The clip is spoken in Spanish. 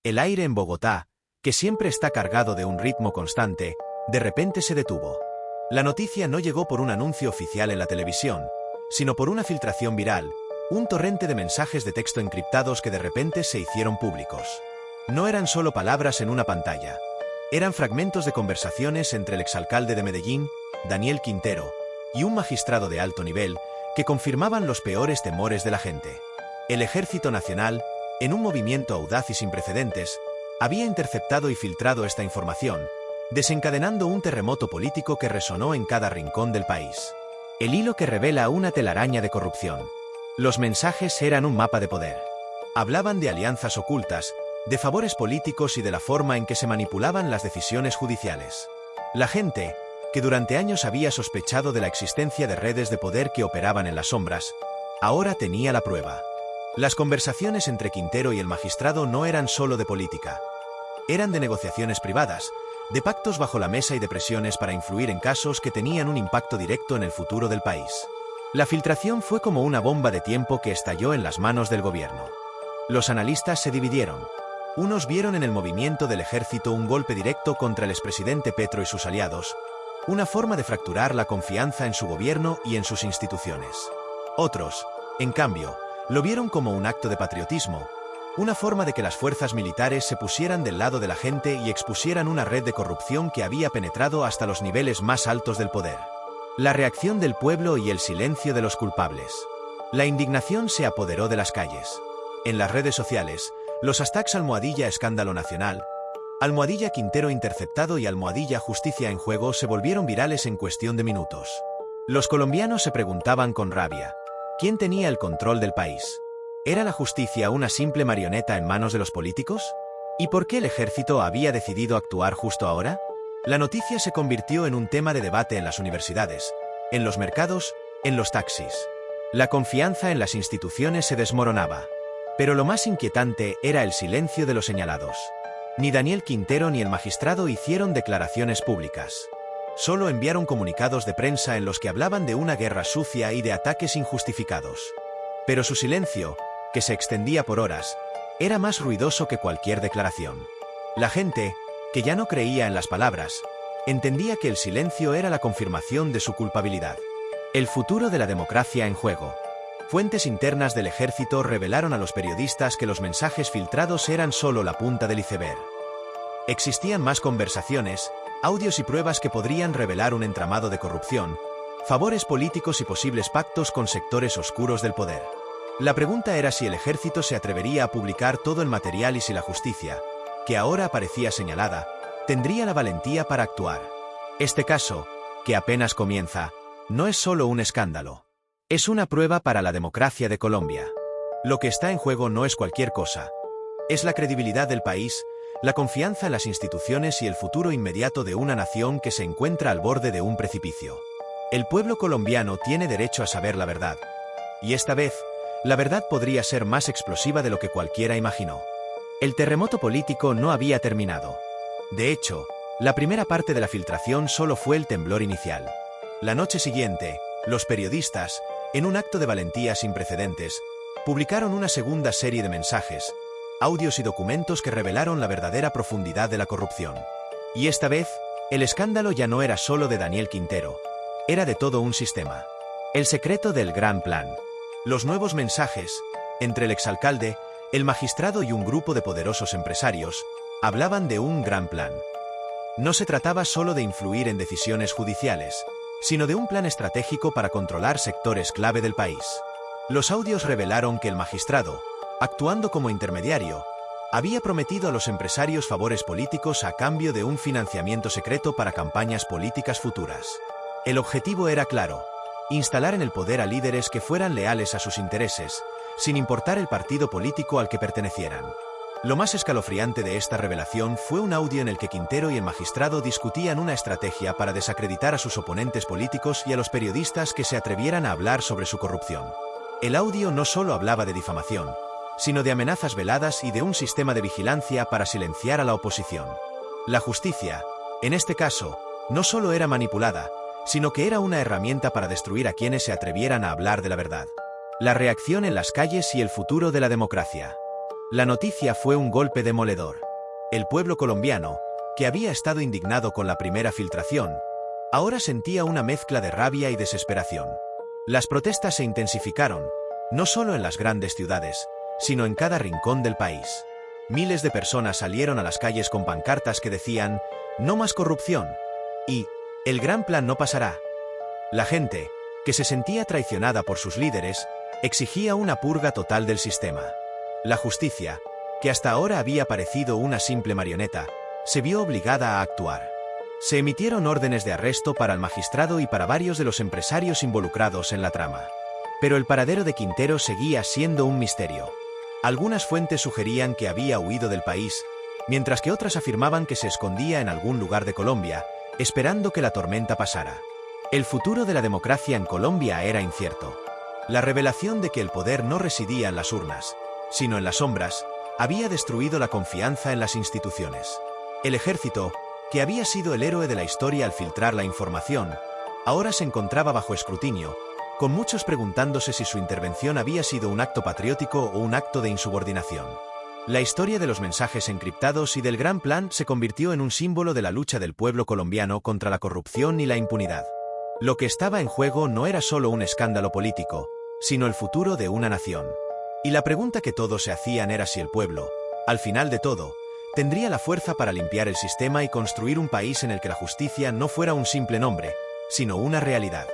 El aire en Bogotá, que siempre está cargado de un ritmo constante, de repente se detuvo. La noticia no llegó por un anuncio oficial en la televisión, sino por una filtración viral, un torrente de mensajes de texto encriptados que de repente se hicieron públicos. No eran solo palabras en una pantalla. Eran fragmentos de conversaciones entre el exalcalde de Medellín, Daniel Quintero, y un magistrado de alto nivel, que confirmaban los peores temores de la gente. El Ejército Nacional, en un movimiento audaz y sin precedentes, había interceptado y filtrado esta información, desencadenando un terremoto político que resonó en cada rincón del país. El hilo que revela una telaraña de corrupción. Los mensajes eran un mapa de poder. Hablaban de alianzas ocultas, de favores políticos y de la forma en que se manipulaban las decisiones judiciales. La gente, que durante años había sospechado de la existencia de redes de poder que operaban en las sombras, ahora tenía la prueba. Las conversaciones entre Quintero y el magistrado no eran solo de política. Eran de negociaciones privadas, de pactos bajo la mesa y de presiones para influir en casos que tenían un impacto directo en el futuro del país. La filtración fue como una bomba de tiempo que estalló en las manos del gobierno. Los analistas se dividieron. Unos vieron en el movimiento del ejército un golpe directo contra el expresidente Petro y sus aliados, una forma de fracturar la confianza en su gobierno y en sus instituciones. Otros, en cambio, lo vieron como un acto de patriotismo, una forma de que las fuerzas militares se pusieran del lado de la gente y expusieran una red de corrupción que había penetrado hasta los niveles más altos del poder. La reacción del pueblo y el silencio de los culpables. La indignación se apoderó de las calles. En las redes sociales, los hashtags #Escándalo Nacional, #Quintero interceptado y #Justicia en juego se volvieron virales en cuestión de minutos. Los colombianos se preguntaban con rabia: ¿quién tenía el control del país? ¿Era la justicia una simple marioneta en manos de los políticos? ¿Y por qué el ejército había decidido actuar justo ahora? La noticia se convirtió en un tema de debate en las universidades, en los mercados, en los taxis. La confianza en las instituciones se desmoronaba. Pero lo más inquietante era el silencio de los señalados. Ni Daniel Quintero ni el magistrado hicieron declaraciones públicas. Solo enviaron comunicados de prensa en los que hablaban de una guerra sucia y de ataques injustificados. Pero su silencio, que se extendía por horas, era más ruidoso que cualquier declaración. La gente, que ya no creía en las palabras, entendía que el silencio era la confirmación de su culpabilidad. El futuro de la democracia en juego. Fuentes internas del ejército revelaron a los periodistas que los mensajes filtrados eran solo la punta del iceberg. Existían más conversaciones, audios y pruebas que podrían revelar un entramado de corrupción, favores políticos y posibles pactos con sectores oscuros del poder. La pregunta era si el ejército se atrevería a publicar todo el material y si la justicia, que ahora parecía señalada, tendría la valentía para actuar. Este caso, que apenas comienza, no es solo un escándalo. Es una prueba para la democracia de Colombia. Lo que está en juego no es cualquier cosa. Es la credibilidad del país, la confianza en las instituciones y el futuro inmediato de una nación que se encuentra al borde de un precipicio. El pueblo colombiano tiene derecho a saber la verdad. Y esta vez, la verdad podría ser más explosiva de lo que cualquiera imaginó. El terremoto político no había terminado. De hecho, la primera parte de la filtración solo fue el temblor inicial. La noche siguiente, los periodistas, en un acto de valentía sin precedentes, publicaron una segunda serie de mensajes, audios y documentos que revelaron la verdadera profundidad de la corrupción. Y esta vez, el escándalo ya no era solo de Daniel Quintero, era de todo un sistema. El secreto del gran plan. Los nuevos mensajes, entre el exalcalde, el magistrado y un grupo de poderosos empresarios, hablaban de un gran plan. No se trataba solo de influir en decisiones judiciales, sino de un plan estratégico para controlar sectores clave del país. Los audios revelaron que el magistrado, actuando como intermediario, había prometido a los empresarios favores políticos a cambio de un financiamiento secreto para campañas políticas futuras. El objetivo era claro: instalar en el poder a líderes que fueran leales a sus intereses, sin importar el partido político al que pertenecieran. Lo más escalofriante de esta revelación fue un audio en el que Quintero y el magistrado discutían una estrategia para desacreditar a sus oponentes políticos y a los periodistas que se atrevieran a hablar sobre su corrupción. El audio no solo hablaba de difamación, sino de amenazas veladas y de un sistema de vigilancia para silenciar a la oposición. La justicia, en este caso, no solo era manipulada, sino que era una herramienta para destruir a quienes se atrevieran a hablar de la verdad. La reacción en las calles y el futuro de la democracia. La noticia fue un golpe demoledor. El pueblo colombiano, que había estado indignado con la primera filtración, ahora sentía una mezcla de rabia y desesperación. Las protestas se intensificaron, no solo en las grandes ciudades, sino en cada rincón del país. Miles de personas salieron a las calles con pancartas que decían «No más corrupción» y «El gran plan no pasará». La gente, que se sentía traicionada por sus líderes, exigía una purga total del sistema. La justicia, que hasta ahora había parecido una simple marioneta, se vio obligada a actuar. Se emitieron órdenes de arresto para el magistrado y para varios de los empresarios involucrados en la trama. Pero el paradero de Quintero seguía siendo un misterio. Algunas fuentes sugerían que había huido del país, mientras que otras afirmaban que se escondía en algún lugar de Colombia, esperando que la tormenta pasara. El futuro de la democracia en Colombia era incierto. La revelación de que el poder no residía en las urnas, sino en las sombras, había destruido la confianza en las instituciones. El ejército, que había sido el héroe de la historia al filtrar la información, ahora se encontraba bajo escrutinio, con muchos preguntándose si su intervención había sido un acto patriótico o un acto de insubordinación. La historia de los mensajes encriptados y del gran plan se convirtió en un símbolo de la lucha del pueblo colombiano contra la corrupción y la impunidad. Lo que estaba en juego no era solo un escándalo político, sino el futuro de una nación. Y la pregunta que todos se hacían era si el pueblo, al final de todo, tendría la fuerza para limpiar el sistema y construir un país en el que la justicia no fuera un simple nombre, sino una realidad.